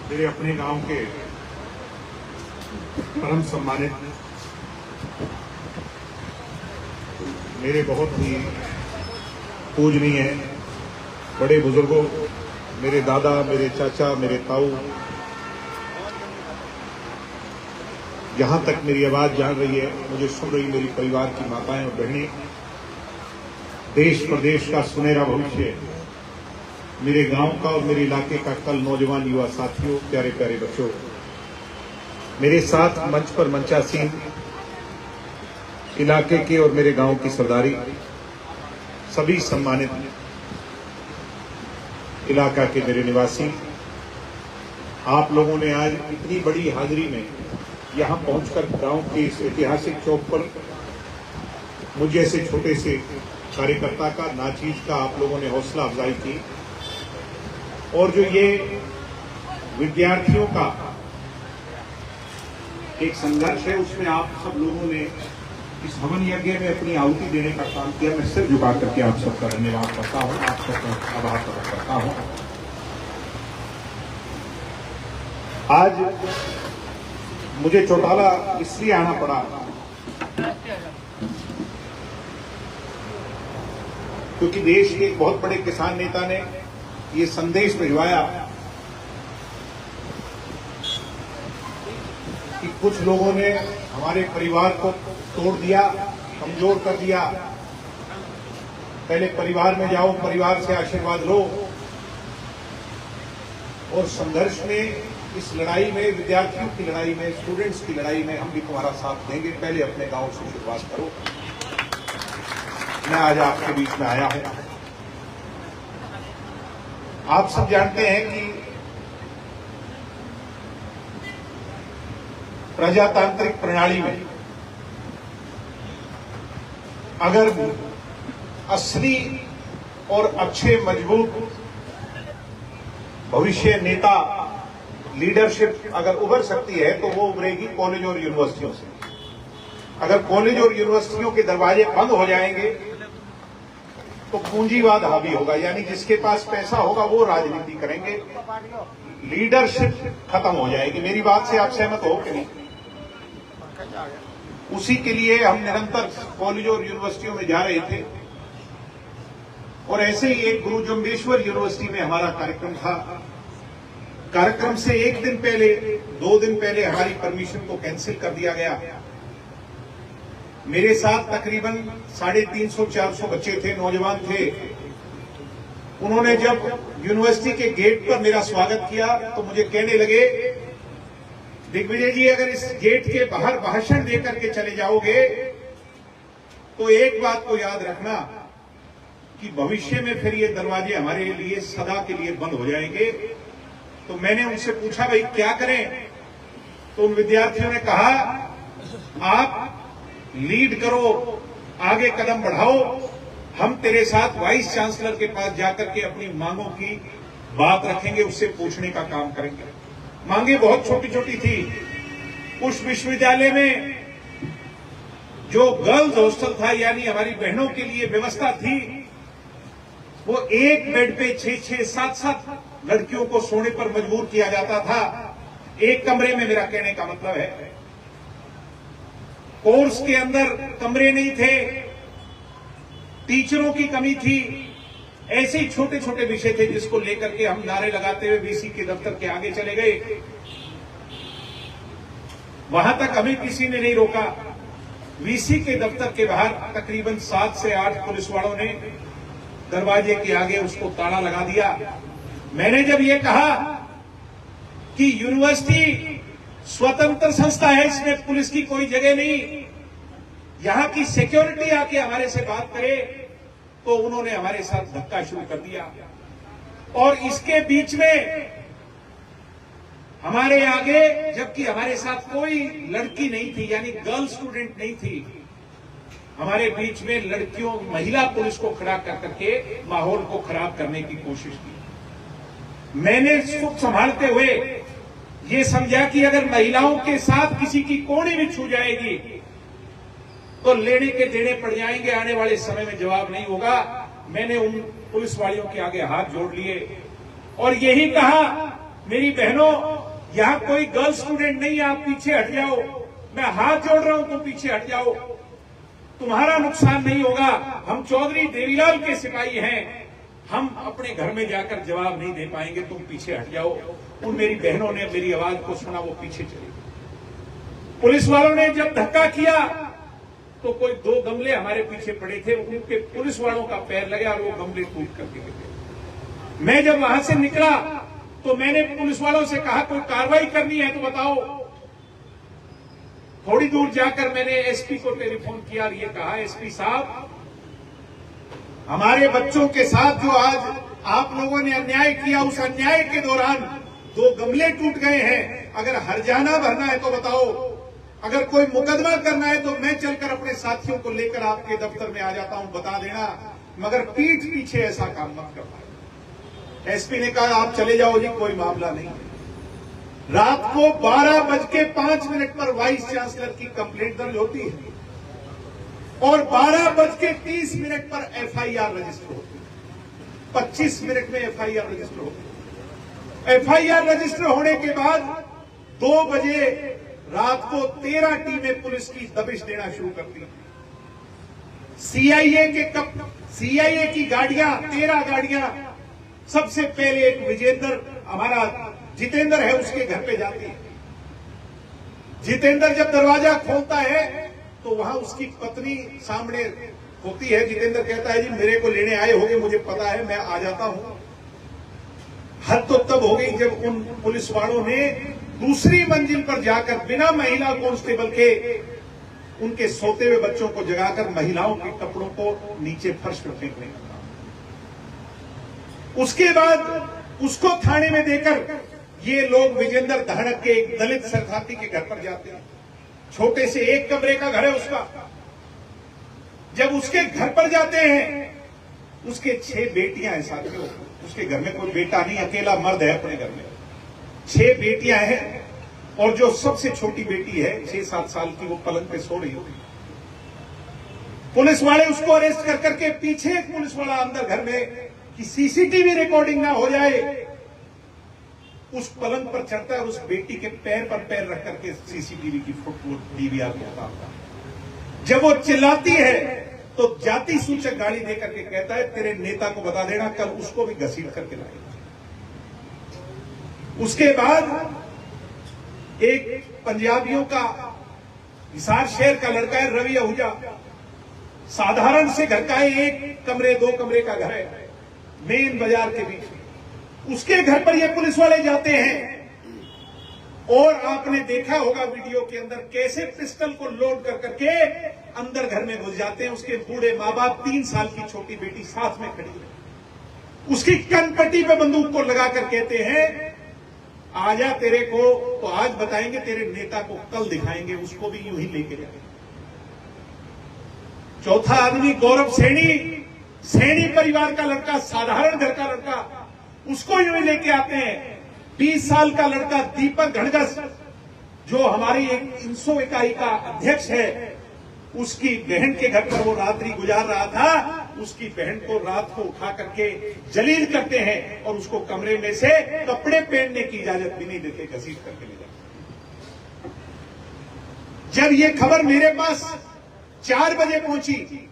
मेरे अपने गांव के परम सम्मानित मेरे बहुत ही पूजनीय बड़े बुजुर्गों, मेरे दादा, मेरे चाचा, मेरे ताऊ, यहां तक मेरी आवाज जान रही है, मुझे सुन रही मेरी परिवार की माताएं और बहनें, देश प्रदेश का सुनहरा भविष्य, मेरे गांव का और मेरे इलाके का कल नौजवान युवा साथियों, प्यारे प्यारे बच्चों, मेरे साथ मंच पर मंचासीन इलाके के और मेरे गांव की सरदारी, सभी सम्मानित इलाका के मेरे निवासी, आप लोगों ने आज इतनी बड़ी हाजिरी में यहां पहुंचकर गांव के इस ऐतिहासिक चौक पर मुझ जैसे छोटे से कार्यकर्ता का, नाचीज का आप लोगों ने हौसला अफजाई की, और जो ये विद्यार्थियों का एक संघर्ष है उसमें आप सब लोगों ने इस हवन यज्ञ में अपनी आहुति देने का काम किया। मैं सिर झुका करके आप सबका धन्यवाद करता हूं, आप सबका आभार प्रकट करता हूं। आज मुझे चौटाला इसलिए आना पड़ा क्योंकि देश के एक बहुत बड़े किसान नेता ने ये संदेश भिजवाया कि कुछ लोगों ने हमारे परिवार को तोड़ दिया, कमजोर कर दिया। पहले परिवार में जाओ, परिवार से आशीर्वाद लो, और संघर्ष में, इस लड़ाई में, विद्यार्थियों की लड़ाई में, स्टूडेंट्स की लड़ाई में हम भी तुम्हारा साथ देंगे। पहले अपने गांव से शुरुआत करो। मैं आज आपके बीच में आया हूं। आप सब जानते हैं कि प्रजातांत्रिक प्रणाली में अगर असली और अच्छे मजबूत भविष्य नेता, लीडरशिप अगर उभर सकती है तो वो उभरेगी कॉलेज और यूनिवर्सिटियों से। अगर कॉलेज और यूनिवर्सिटियों के दरवाजे बंद हो जाएंगे तो पूंजीवाद हावी होगा, यानी जिसके पास पैसा होगा वो राजनीति करेंगे, लीडरशिप खत्म हो जाएगी। मेरी बात से आप सहमत हो कि नहीं? उसी के लिए हम निरंतर कॉलेज और यूनिवर्सिटियों में जा रहे थे, और ऐसे ही एक गुरु जम्बेश्वर यूनिवर्सिटी में हमारा कार्यक्रम था। कार्यक्रम से एक दिन पहले, 2 दिन पहले हमारी परमिशन को कैंसिल कर दिया गया। मेरे साथ तकरीबन 350-400 बच्चे थे, नौजवान थे। उन्होंने जब यूनिवर्सिटी के गेट पर मेरा स्वागत किया तो मुझे कहने लगे, दिग्विजय जी, अगर इस गेट के बाहर भाषण देकर के चले जाओगे तो एक बात को याद रखना कि भविष्य में फिर ये दरवाजे हमारे लिए सदा के लिए बंद हो जाएंगे। तो मैंने उनसे पूछा, भाई क्या करें? तो उन विद्यार्थियों ने कहा, आप लीड करो, आगे कदम बढ़ाओ, हम तेरे साथ वाइस चांसलर के पास जाकर के अपनी मांगों की बात रखेंगे, उससे पूछने का काम करेंगे। मांगे बहुत छोटी छोटी थी। उस विश्वविद्यालय में जो गर्ल्स हॉस्टल था, यानी हमारी बहनों के लिए व्यवस्था थी, वो एक बेड पे 6-6, 7-7 लड़कियों को सोने पर मजबूर किया जाता था, एक कमरे में। मेरा कहने का मतलब है, कोर्स के अंदर कमरे नहीं थे, टीचरों की कमी थी। ऐसे ही छोटे छोटे विषय थे जिसको लेकर के हम नारे लगाते हुए वीसी के दफ्तर के आगे चले गए। वहां तक हमें किसी ने नहीं रोका। वीसी के दफ्तर के बाहर तकरीबन 7 से 8 पुलिस वालों ने दरवाजे के आगे उसको ताला लगा दिया। मैंने जब ये कहा कि यूनिवर्सिटी स्वतंत्र संस्था है, इसमें पुलिस की कोई जगह नहीं, यहां की सिक्योरिटी आके हमारे से बात करे, तो उन्होंने हमारे साथ धक्का शुरू कर दिया। और इसके बीच में हमारे आगे, जबकि हमारे साथ कोई लड़की नहीं थी, यानी गर्ल स्टूडेंट नहीं थी, हमारे बीच में लड़कियों, महिला पुलिस को खड़ा कर करके माहौल को खराब करने की कोशिश की। मैंने सुख संभालते हुए ये समझा कि अगर महिलाओं के साथ किसी की कोड़ी भी छू जाएगी तो लेने के देने पड़ जाएंगे, आने वाले समय में जवाब नहीं होगा। मैंने उन पुलिस वालियों के आगे हाथ जोड़ लिए और यही कहा, मेरी बहनों, यहां कोई गर्ल स्टूडेंट नहीं है, आप पीछे हट जाओ, मैं हाथ जोड़ रहा हूं, तुम पीछे हट जाओ, तुम्हारा नुकसान नहीं होगा। हम चौधरी देवीलाल के सिपाही हैं, हम अपने घर में जाकर जवाब नहीं दे पाएंगे, तुम पीछे हट जाओ। उन मेरी बहनों ने मेरी आवाज को सुना, वो पीछे चली। पुलिस वालों ने जब धक्का किया तो कोई 2 गमले हमारे पीछे पड़े थे, उनके पुलिस वालों का पैर लगा और वो गमले टूट करके गिरे। मैं जब वहां से निकला तो मैंने पुलिस वालों से कहा कोई कार्रवाई करनी है तो बताओ। थोड़ी दूर जाकर मैंने एसपी को टेलीफोन किया और ये कहा, एसपी साहब, हमारे बच्चों के साथ जो आज आप लोगों ने अन्याय किया, उस अन्याय के दौरान 2 गमले टूट गए हैं। अगर हर्जाना भरना है तो बताओ, अगर कोई मुकदमा करना है तो मैं चलकर अपने साथियों को लेकर आपके दफ्तर में आ जाता हूं, बता देना, मगर पीठ पीछे ऐसा काम मत करना। एसपी ने कहा आप चले जाओ जी, कोई मामला नहीं है। रात को 12:05 पर वाइस चांसलर की कंप्लेंट दर्ज होती है और 12:30 पर एफआईआर रजिस्टर होती है। 25 मिनट में एफआईआर रजिस्टर होती है। एफआईआर रजिस्टर होने के बाद 2 बजे रात को 13 टीमें पुलिस की दबिश देना शुरू करती हैं। सीआईए की गाड़ियां, 13 गाड़ियां, सबसे पहले एक विजेंद्र, हमारा जितेंद्र है, उसके घर पे जाती है। जितेंद्र जब दरवाजा खोलता है तो वहां उसकी पत्नी सामने होती है। जितेंद्र कहता है जी मेरे को लेने आए होंगे, मुझे पता है, मैं आ जाता हूं। हद तो तब हो गई जब उन पुलिस वालों ने दूसरी मंजिल पर जाकर बिना महिला कांस्टेबल के उनके सोते हुए बच्चों को जगाकर महिलाओं के कपड़ों को नीचे फर्श पर फेंकने का। उसके बाद उसको थाने में देकर ये लोग विजेंद्र धाड़क के एक दलित शरणार्थी के घर पर जाते हैं। छोटे से 1 कमरे का घर है उसका। जब उसके घर पर जाते हैं, उसके 6 बेटियां हैं साथियों। उसके घर में कोई बेटा नहीं, अकेला मर्द है अपने घर में। 6 बेटियां हैं और जो सबसे छोटी बेटी है 6-7 साल की, वो पलंग पे सो रही होती। पुलिस वाले उसको अरेस्ट कर करके, पीछे एक पुलिस वाला अंदर घर में कि सीसीटीवी रिकॉर्डिंग ना हो जाए, उस पलंग पर चढ़ता है और उस बेटी के पैर पर पैर रख करके सीसीटीवी की फोटो डीवीआर को उतारता है। जब वो चिल्लाती है तो जाति सूचक गाड़ी देकर के कहता है तेरे नेता को बता देना, कल उसको भी घसीट करके लाएगा। उसके बाद एक पंजाबियों का, हिसार शहर का लड़का है रवि आहूजा, साधारण से घर का है, 1 कमरे 2 कमरे का घर है, मेन बाजार के बीच में। उसके घर पर ये पुलिस वाले जाते हैं और आपने देखा होगा वीडियो के अंदर कैसे पिस्टल को लोड कर करके अंदर घर में घुस जाते हैं। उसके बूढ़े माँ बाप, 3 साल की छोटी बेटी साथ में खड़ी है। उसकी कनपट्टी पे बंदूक को लगाकर कहते हैं आजा, तेरे को तो आज बताएंगे, तेरे नेता को कल दिखाएंगे, उसको भी यूं ही लेके जाएंगे। चौथा आदमी गौरव सैनी परिवार का लड़का, साधारण घर का लड़का, उसको यूं ही लेके आते हैं। 20 साल का लड़का दीपक घड़गस, जो हमारी एक इंसो इकाई का अध्यक्ष है, उसकी बहन के घर पर वो रात्रि गुजार रहा था। उसकी बहन को रात को उठा करके जलील करते हैं और उसको कमरे में से कपड़े पहनने की इजाजत भी नहीं देते, घसीट करके ले जाते। जब ये खबर मेरे पास 4 बजे पहुंची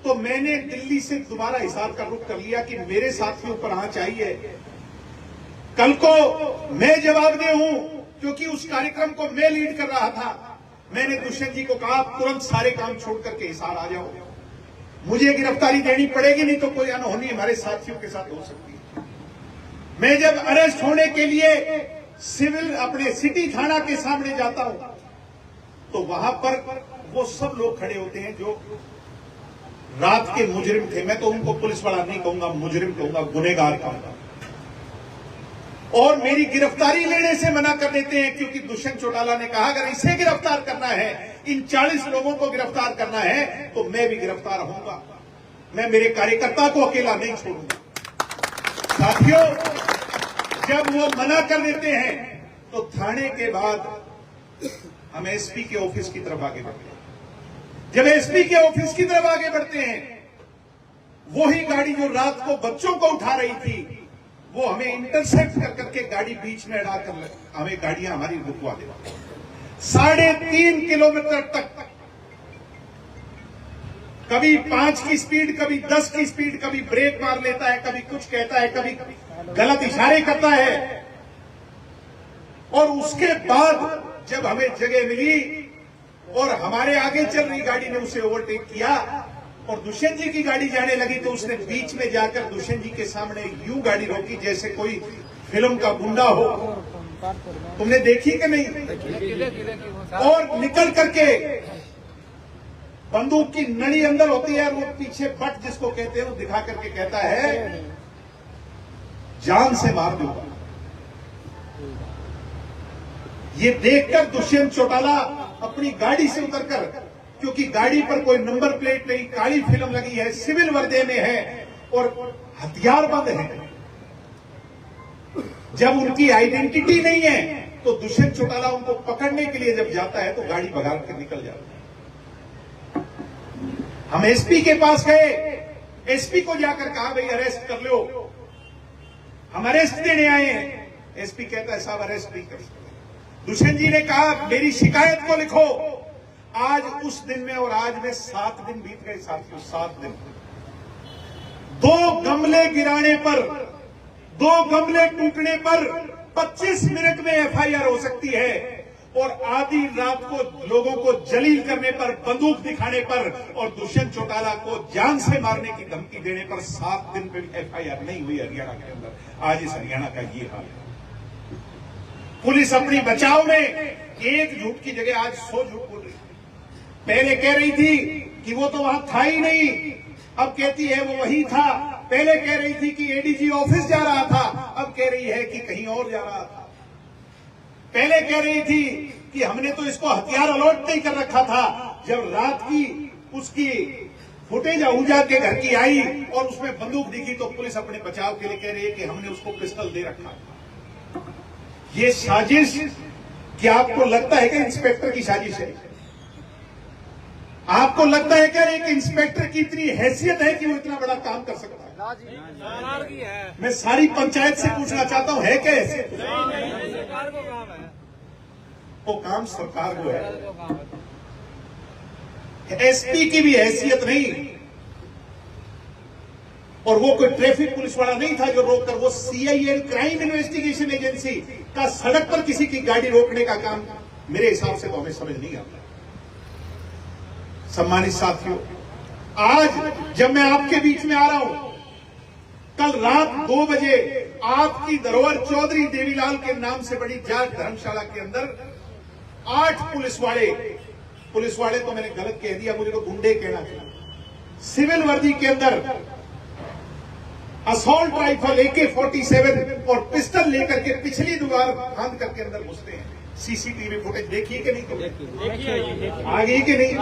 तो मैंने दिल्ली से दोबारा हिसार का रुख कर लिया कि मेरे साथियों पर आना चाहिए, कल को मैं जवाबदेह हूं, क्योंकि उस कार्यक्रम को मैं लीड कर रहा था। मैंने दुष्यंत जी को कहा आप तुरंत सारे काम छोड़ करके हिसार आ जाओ, मुझे गिरफ्तारी देनी पड़ेगी, नहीं तो कोई अनहोनी हमारे साथियों के साथ हो सकती है। मैं जब अरेस्ट होने के लिए सिविल अपने सिटी थाना के सामने जाता हूं तो वहां पर वो सब लोग खड़े होते हैं जो रात के मुजरिम थे। मैं तो उनको पुलिस वाला नहीं कहूंगा, मुजरिम कहूंगा, गुनहगार कहूंगा। और मेरी गिरफ्तारी लेने से मना कर देते हैं, क्योंकि दुष्यंत चौटाला ने कहा अगर इसे गिरफ्तार करना है, इन 40 लोगों को गिरफ्तार करना है तो मैं भी गिरफ्तार होऊंगा, मैं मेरे कार्यकर्ता को अकेला नहीं छोड़ूंगा। साथियों, जब वो मना कर देते हैं तो थाने के बाद हम एसपी के ऑफिस की तरफ आगे बढ़ते हैं। जब एसपी के ऑफिस की तरफ आगे बढ़ते हैं, वही गाड़ी जो रात को बच्चों को उठा रही थी वो हमें इंटरसेप्ट कर करके गाड़ी बीच में अड़ा कर हमें गाड़ियां हमारी रुकवा दे। 3.5 किलोमीटर तक कभी 5 की स्पीड, कभी 10 की स्पीड, कभी ब्रेक मार लेता है, कभी कुछ कहता है, कभी गलत इशारे करता है। और उसके बाद जब हमें जगह मिली और हमारे आगे चल रही गाड़ी ने उसे ओवरटेक किया और दुष्यंत जी की गाड़ी जाने लगी तो उसने बीच में जाकर दुष्यंत जी के सामने यूं गाड़ी रोकी जैसे कोई फिल्म का गुंडा हो। तुमने देखी कि नहीं? और निकल करके बंदूक की नली अंदर होती है और वो पीछे बट जिसको कहते हैं वो दिखा करके कहता है जान से मार दूंगा। ये देखकर दुष्यंत चौटाला अपनी गाड़ी से उतरकर, क्योंकि गाड़ी पर कोई नंबर प्लेट नहीं, काली फिल्म लगी है, सिविल वर्दी में है और हथियारबंद है, जब उनकी आइडेंटिटी नहीं है तो दुष्यंत चौटाला उनको पकड़ने के लिए जब जाता है तो गाड़ी भगा के निकल जाता है। हम एसपी के पास गए, एसपी को जाकर कहा भाई अरेस्ट कर लो, हम अरेस्ट देने आए हैं। एसपी कहता है साहब अरेस्ट नहीं कर सकते। दुष्यंत जी ने कहा मेरी शिकायत को लिखो। आज उस दिन में और आज में 7 दिन बीत गए साथियों, 7 दिन। 2 गमले गिराने पर, 2 गमले टूटने पर 25 मिनट में एफआईआर हो सकती है और आधी रात को लोगों को जलील करने पर, बंदूक दिखाने पर और दुष्यंत चौटाला को जान से मारने की धमकी देने पर 7 दिन पे एफआईआर नहीं हुई हरियाणा के अंदर। आज इस हरियाणा का ये हाल है। पुलिस अपनी बचाव में एक झूठ की जगह आज 100 झूठ बोल रही। पहले कह रही थी कि वो तो वहां था ही नहीं, अब कहती है वो वही था। पहले कह रही थी कि एडीजी ऑफिस जा रहा था, अब कह रही है कि कहीं और जा रहा था। पहले कह रही थी कि हमने तो इसको हथियार अलॉट नहीं कर रखा था। जब रात की उसकी फुटेज आहूजा के घर की आई और उसमें बंदूक दिखी तो पुलिस अपने बचाव के लिए कह रही है कि हमने उसको पिस्टल दे रखा। ये साजिश, क्या आपको लगता है कि इंस्पेक्टर की साजिश है? आपको लगता है क्या एक इंस्पेक्टर की इतनी हैसियत है कि वो इतना बड़ा काम कर सकता है? मैं सारी पंचायत से पूछना चाहता हूं, है क्या हैसियत? वो काम सरकार को है। एसपी की भी हैसियत नहीं और वो कोई ट्रैफिक पुलिस वाला नहीं था जो रोककर, वो सीआईए क्राइम इन्वेस्टिगेशन एजेंसी का सड़क पर किसी की गाड़ी रोकने का काम मेरे हिसाब से तो हमें समझ नहीं आता। सम्मानित साथियों, आज जब मैं आपके बीच में आ रहा हूं, कल रात 2 बजे आपकी धरोहर चौधरी देवीलाल के नाम से बड़ी जाट धर्मशाला के अंदर 8 पुलिस वाले तो मैंने गलत कह दिया, मुझे तो गुंडे कहना चाहिए, सिविल वर्दी के अंदर असॉल्ट राइफल AK-47 और पिस्टल लेकर के पिछली दीवार फांद करके अंदर घुसते हैं। सीसीटीवी फुटेज देखिए कि नहीं? आ गई कि नहीं?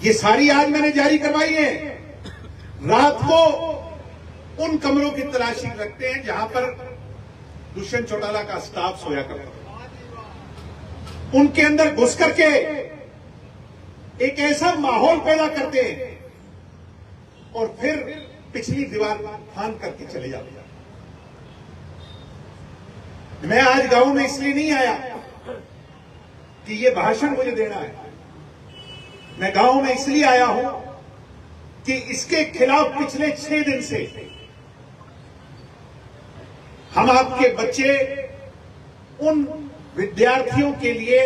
ये सारी आज मैंने जारी करवाई है। रात को उन कमरों की तलाशी रखते हैं जहां पर दुष्यंत चौटाला का स्टाफ सोया करता है। उनके अंदर घुस करके एक ऐसा माहौल पैदा करते हैं और फिर पिछली दीवार फांद करके चले जाते हैं। मैं आज गांव में इसलिए नहीं आया कि ये भाषण मुझे देना है। मैं गांव में इसलिए आया हूं कि इसके खिलाफ पिछले 6 दिन से हम आपके बच्चे, उन विद्यार्थियों के लिए,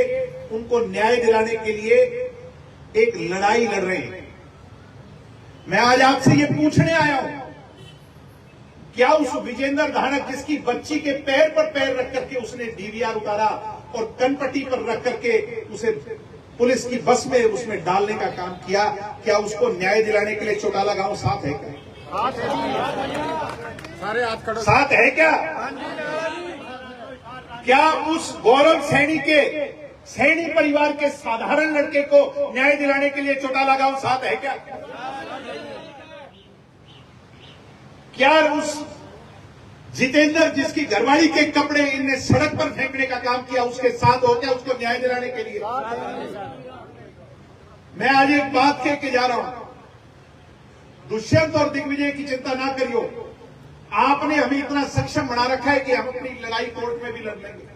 उनको न्याय दिलाने के लिए एक लड़ाई लड़ रहे हैं। मैं आज आपसे ये पूछने आया हूं, क्या उस विजेंद्र धानक जिसकी बच्ची के पैर पर पैर रख करके उसने डीवीआर उतारा और कनपट्टी पर रख करके उसे पुलिस की बस में उसमें डालने का काम किया, क्या उसको न्याय दिलाने के लिए चौटाला गांव साथ है क्या? साथ है क्या? क्या उस गौरव सैनी के, सैनी परिवार के साधारण लड़के को न्याय दिलाने के लिए चौटाला गांव साथ है क्या? क्या उस जितेंद्र जिसकी घरवाली के कपड़े इनने सड़क पर फेंकने का काम किया उसके साथ हो क्या उसको न्याय दिलाने के लिए? मैं आज एक बात कह के जा रहा हूं, दुष्यंत और दिग्विजय की चिंता ना करियो। आपने हमें इतना सक्षम बना रखा है कि हम अपनी लड़ाई कोर्ट में भी लड़ लेंगे,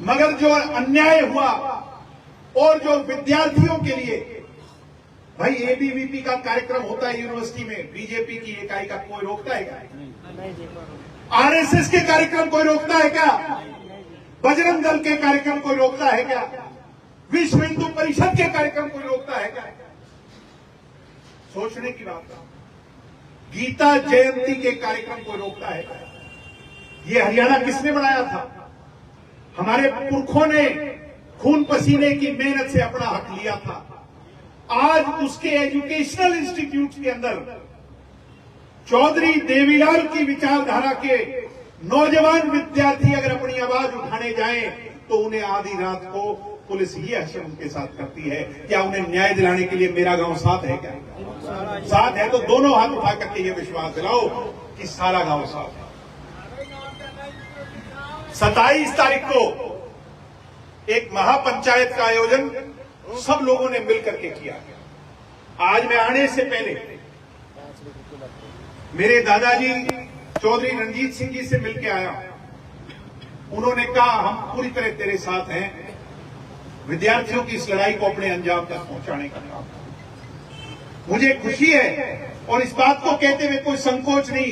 मगर जो अन्याय हुआ और जो विद्यार्थियों के लिए, भाई एबीवीपी का कार्यक्रम होता है यूनिवर्सिटी में, बीजेपी की इकाई का कोई रोकता है क्या? आरएसएस के कार्यक्रम कोई रोकता है क्या? बजरंग दल के कार्यक्रम कोई रोकता है क्या? विश्व हिंदू परिषद के कार्यक्रम कोई रोकता है क्या? सोचने की बात है। गीता जयंती के कार्यक्रम कोई रोकता है क्या? ये हरियाणा किसने बनाया था? हमारे पुरखों ने खून पसीने की मेहनत से अपना हक लिया था। आज उसके एजुकेशनल इंस्टीट्यूट के अंदर चौधरी देवीलाल की विचारधारा के नौजवान विद्यार्थी अगर अपनी आवाज उठाने जाएं तो उन्हें आधी रात को पुलिस ये एक्शन उनके साथ करती है। क्या उन्हें न्याय दिलाने के लिए मेरा गांव साथ है क्या? साथ है तो दोनों हाथ उठा करके ये विश्वास दिलाओ कि सारा गांव साथ है। 27 तारीख को एक महापंचायत का आयोजन सब लोगों ने मिलकर के किया। आज मैं आने से पहले मेरे दादाजी चौधरी रणजीत सिंह जी से मिलकर आया। उन्होंने कहा हम पूरी तरह तेरे साथ हैं, विद्यार्थियों की इस लड़ाई को अपने अंजाम तक पहुंचाने का काम। मुझे खुशी है और इस बात को कहते हुए कोई संकोच नहीं,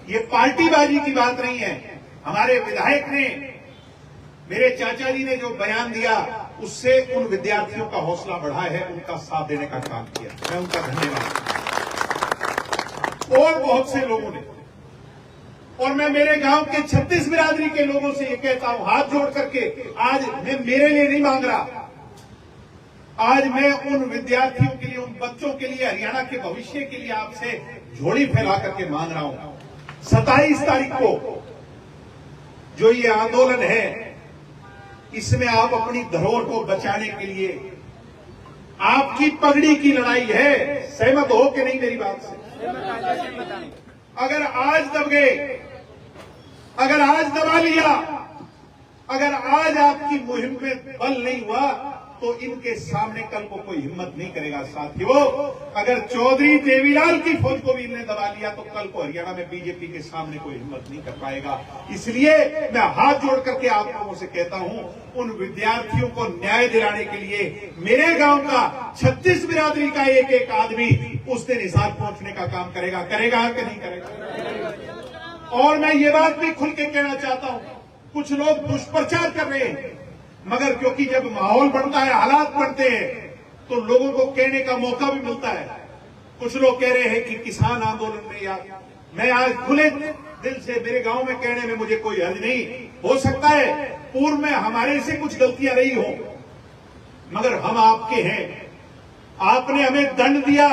ये पार्टीबाजी की बात नहीं है। हमारे विधायक ने, मेरे चाचा जी ने जो बयान दिया उससे उन विद्यार्थियों का हौसला बढ़ा है, उनका साथ देने का काम किया, मैं उनका धन्यवाद। और बहुत से लोगों ने, और मैं मेरे गांव के 36 बिरादरी के लोगों से ये कहता हूं हाथ जोड़ करके, आज मैं मेरे लिए नहीं मांग रहा, आज मैं उन विद्यार्थियों के लिए, उन बच्चों के लिए, हरियाणा के भविष्य के लिए आपसे झोली फैला करके मांग रहा हूं। 27 तारीख को जो ये आंदोलन है, इसमें आप अपनी धरोहर को बचाने के लिए आपकी पगड़ी की लड़ाई है। सहमत हो कि नहीं मेरी बात से? अगर आज दब गए, अगर आज दबा लिया, अगर आज आपकी मुहिम में बल नहीं हुआ तो इनके सामने कल को कोई हिम्मत नहीं करेगा। साथियों, अगर चौधरी देवीलाल की फौज को भी इन्होंने दबा लिया तो कल को हरियाणा में बीजेपी के सामने कोई हिम्मत नहीं कर पाएगा। इसलिए मैं हाथ जोड़ करके आप लोगों से कहता हूं, उन विद्यार्थियों को न्याय दिलाने के लिए मेरे गांव का 36 बिरादरी का एक एक आदमी उस दिन हिसार पहुंचने का काम करेगा। करेगा कि नहीं करेगा? और मैं ये बात भी खुल के कहना चाहता हूं, कुछ लोग दुष्प्रचार कर रहे हैं, मगर क्योंकि जब माहौल बनता है, हालात बनते हैं, तो लोगों को कहने का मौका भी मिलता है। कुछ लोग कह रहे हैं कि किसान आंदोलन में, या मैं आज खुले दिल से मेरे गांव में कहने में मुझे कोई हर्ज नहीं। हो सकता है पूर्व में हमारे से कुछ गलतियां रही हो, मगर हम आपके हैं, आपने हमें दंड दिया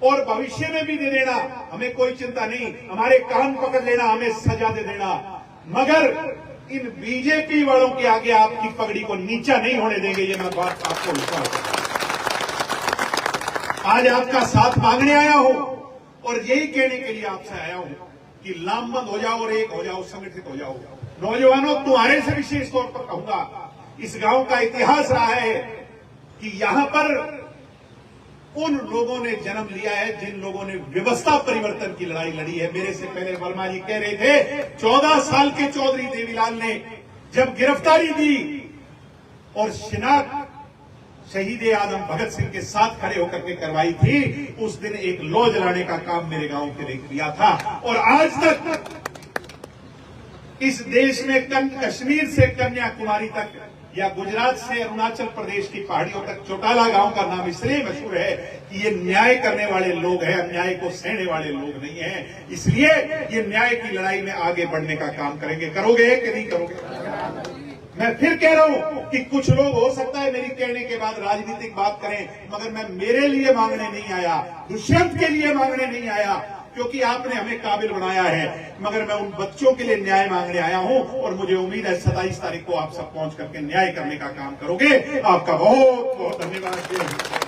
और भविष्य में भी दे देना, हमें कोई चिंता नहीं। हमारे कान पकड़ लेना, हमें सजा दे देना, मगर इन बीजेपी वालों के आगे आपकी पगड़ी को नीचा नहीं होने देंगे। ये मैं बात आपको विश्वास है। आज आपका साथ मांगने आया हूं और यही कहने के लिए आपसे आया हूं कि लामबंद हो जाओ और एक हो जाओ, संगठित हो जाओ। नौजवानों, तुम्हारे से विशेष तौर पर कहूंगा, इस गांव का इतिहास रहा है कि यहां पर उन लोगों ने जन्म लिया है जिन लोगों ने व्यवस्था परिवर्तन की लड़ाई लड़ी है। मेरे से पहले वर्मा जी कह रहे थे, 14 साल के चौधरी देवीलाल ने जब गिरफ्तारी दी और शिनाख्त शहीद आजम भगत सिंह के साथ खड़े होकर के करवाई थी, उस दिन एक लौ जलाने का काम मेरे गांव के लिए किया था। और आज तक इस देश में कश्मीर से कन्याकुमारी तक या गुजरात से अरुणाचल प्रदेश की पहाड़ियों तक चौटाला गांव का नाम इसलिए मशहूर है कि ये न्याय करने वाले लोग हैं, अन्याय को सहने वाले लोग नहीं हैं। इसलिए ये न्याय की लड़ाई में आगे बढ़ने का काम करेंगे। करोगे कि नहीं करोगे? मैं फिर कह रहा हूं कि कुछ लोग हो सकता है मेरी कहने के बाद राजनीतिक बात करें, मगर मैं मेरे लिए मांगने नहीं आया, दुष्यंत के लिए मांगने नहीं आया, क्योंकि आपने हमें काबिल बनाया है, मगर मैं उन बच्चों के लिए न्याय मांगने आया हूं। और मुझे उम्मीद है 27 तारीख को आप सब पहुंच करके न्याय करने का काम करोगे। आपका बहुत बहुत धन्यवाद।